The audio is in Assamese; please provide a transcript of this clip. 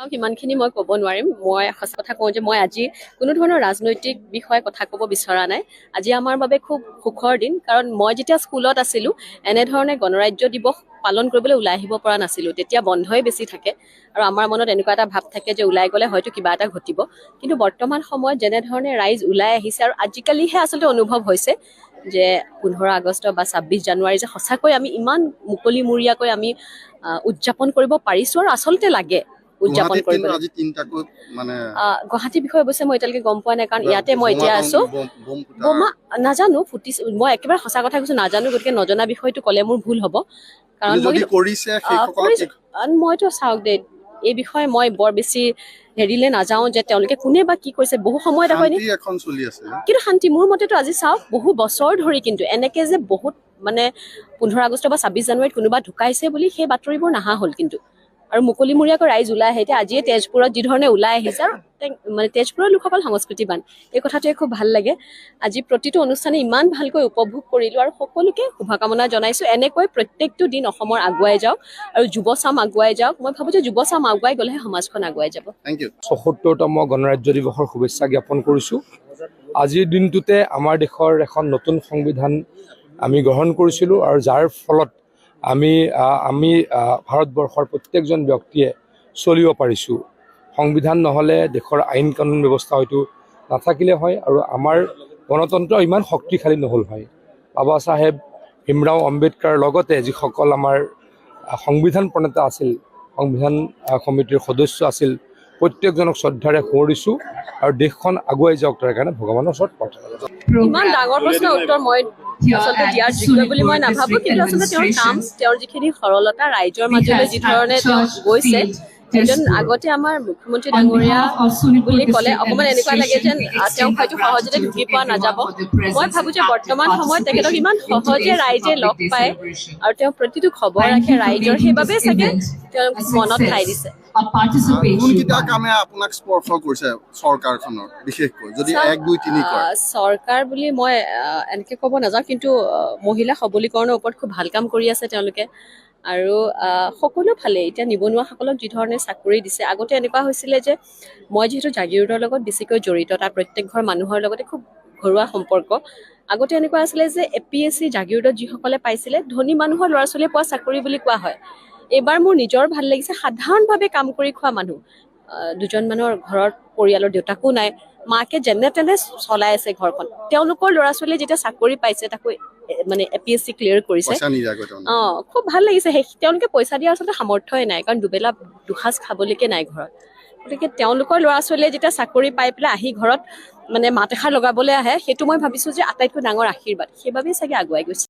সিমানখিনি মই ক'ব নোৱাৰিম। মই সঁচা কথা কওঁ যে মই আজি কোনো ধৰণৰ ৰাজনৈতিক বিষয়ে কথা ক'ব বিচৰা নাই। আজি আমাৰ বাবে খুব সুখৰ দিন, কাৰণ মই যেতিয়া স্কুলত আছিলোঁ এনেধৰণে গণৰাজ্য দিৱস পালন কৰিবলৈ ওলাই আহিব পৰা নাছিলোঁ। তেতিয়া বন্ধই বেছি থাকে আৰু আমাৰ মনত এনেকুৱা এটা ভাৱ থাকে যে ওলাই গ'লে হয়তো কিবা এটা ঘটিব। কিন্তু বৰ্তমান সময়ত যেনেধৰণে ৰাইজ ওলাই আহিছে আৰু আজিকালিহে আচলতে অনুভৱ হৈছে যে 15 আগষ্ট বা 26 জানুৱাৰী যে সঁচাকৈ আমি ইমান মুকলিমূৰীয়াকৈ আমি উদযাপন কৰিব পাৰিছোঁ আৰু আচলতে লাগে উদযাপন কৰিবলৈ। গুৱাহাটীৰ বিষয়ে অৱশ্যে মই এতিয়ালৈকে গম পোৱা নাই, কাৰণ ইয়াতে মই এতিয়া আছো। বোমা নাজানো ফুটিছে, মই একেবাৰে সঁচা কথা কৈছো নাজানো, গতিকে নজনা বিষয়টো ক'লে মোৰ ভুল হ'ব। কাৰণ মইতো চাওক দেই, এই বিষয়ে মই বৰ বেছি হেৰিলে নাযাওঁ যে তেওঁলোকে কোনে বা কি কৰিছে। বহু সময়ত আকৌ কিন্তু শান্তি মোৰ মতেতো আজি চাওক বহু বছৰ ধৰি কিন্তু এনেকে যে বহুত মানে 15 আগষ্ট বা 26 জানুৱাৰীত কোনোবা ঢুকাইছে বুলি সেই বাতৰিবোৰ নাহা হ'ল কিন্তু। আৰু মুকলিমূৰীয়াকৈ ৰাইজ ওলাই আহে। এতিয়া আজিয়ে তেজপুৰত যি ধৰণে ওলাই আহিছে আৰু মানে তেজপুৰৰ লোকসকল সংস্কৃতিবান, এই কথাটোৱে খুব ভাল লাগে। আজি প্ৰতিটো অনুষ্ঠানে ইমান ভালকৈ উপভোগ কৰিলোঁ আৰু সকলোকে শুভকামনা জনাইছোঁ। এনেকৈ প্ৰত্যেকটো দিন অসমৰ আগুৱাই যাওক আৰু যুৱচাম আগুৱাই যাওক। মই ভাবোঁ যে যুৱচাম আগুৱাই গ'লেহে সমাজখন আগুৱাই যাব। ৭৪তম গণৰাজ্য দিৱসৰ শুভেচ্ছা জ্ঞাপন কৰিছোঁ। আজিৰ দিনটোতে আমাৰ দেশৰ এখন নতুন সংবিধান আমি গ্ৰহণ কৰিছিলোঁ আৰু যাৰ ফলত আমি ভাৰতবৰ্ষৰ প্ৰত্যেকজন ব্যক্তিয়ে চলিব পাৰিছোঁ। সংবিধান নহ'লে দেশৰ আইন কানুন ব্যৱস্থা হয়তো নাথাকিলে হয় আৰু আমাৰ গণতন্ত্ৰ ইমান শক্তিশালী নহ'ল হয়। বাবা চাহেব ভীমৰাও আম্বেদকাৰ লগতে যিসকল আমাৰ সংবিধান প্ৰণেতা আছিল, সংবিধান সমিতিৰ সদস্য আছিল, প্ৰত্যেকজনক শ্ৰদ্ধাৰে সোঁৱৰিছোঁ আৰু দেশখন আগুৱাই যাওক তাৰ কাৰণে ভগৱানৰ ওচৰত প্ৰাৰ্থনা কৰিছোঁ। ইমান ডাঙৰ প্ৰশ্নৰ উত্তৰ মই আচলতে দিয়াৰ যোগ্য বুলি মই নাভাবোঁ, কিন্তু আচলতে তেওঁৰ কাম, তেওঁৰ যিখিনি সৰলতা ৰাইজৰ মাজলৈ যি ধৰণে তেওঁ গৈছে, এজন আগতে আমাৰ মুখ্যমন্ত্ৰী ডাঙৰীয়া বুলি ক'লে অকণমান এনেকুৱা লাগে যেন তেওঁক হয়তো সহজতে ঢুকি পোৱা নাযাব। মই ভাবোঁ যে বৰ্তমান সময়ত তেখেতক ইমান সহজে ৰাইজে লগ পায় আৰু তেওঁ প্ৰতিটো খবৰ ৰাখে ৰাইজৰ, সেইবাবেই চাগে তেওঁক মনত ঠাই দিছে। চৰকাৰ বুলি মই এনেকে ক'ব নাযাওঁ, কিন্তু মহিলা সবলীকৰণৰ ওপৰত খুব ভাল কাম কৰি আছে তেওঁলোকে। আৰু সকলো ফালে এতিয়া নিবনুৱাসকলক যি ধৰণে চাকৰি দিছে, আগতে এনেকুৱা হৈছিলে যে মই যিহেতু জাগিৰোডৰ লগত বেছিকৈ জড়িত, তাৰ প্ৰত্যেক ঘৰ মানুহৰ লগতে খুব ঘৰুৱা সম্পৰ্ক। আগতে এনেকুৱা আছিলে যে APSC জাগিৰোডত যিসকলে পাইছিলে ধনী মানুহৰ ল'ৰা ছোৱালীয়ে পোৱা চাকৰি বুলি কোৱা হয়। এইবাৰ মোৰ নিজৰ ভাল লাগিছে, সাধাৰণভাৱে কাম কৰি খোৱা মানুহ, দুজন মানুহৰ ঘৰত পৰিয়ালৰ দেউতাকো নাই, মাকে যেনে তেনে চলাই আছে ঘৰখন, তেওঁলোকৰ ল'ৰা ছোৱালীয়ে যেতিয়া চাকৰি পাইছে, তাকো মানে APSC ক্লিয়াৰ কৰিছে, খুব ভাল লাগিছে। তেওঁলোকে পইচা দিয়া আচলতে সামৰ্থ্যই নাই, কাৰণ দুবেলা দুসাঁজ খাবলৈকে নাই ঘৰত। গতিকে তেওঁলোকৰ ল'ৰা ছোৱালীয়ে যেতিয়া চাকৰি পাই পেলাই আহি ঘৰত মানে মাত এষাৰ লগাবলৈ আহে, সেইটো মই ভাবিছোঁ যে আটাইতকৈ ডাঙৰ আশীৰ্বাদ, সেইবাবেই চাগে আগুৱাই গৈছে।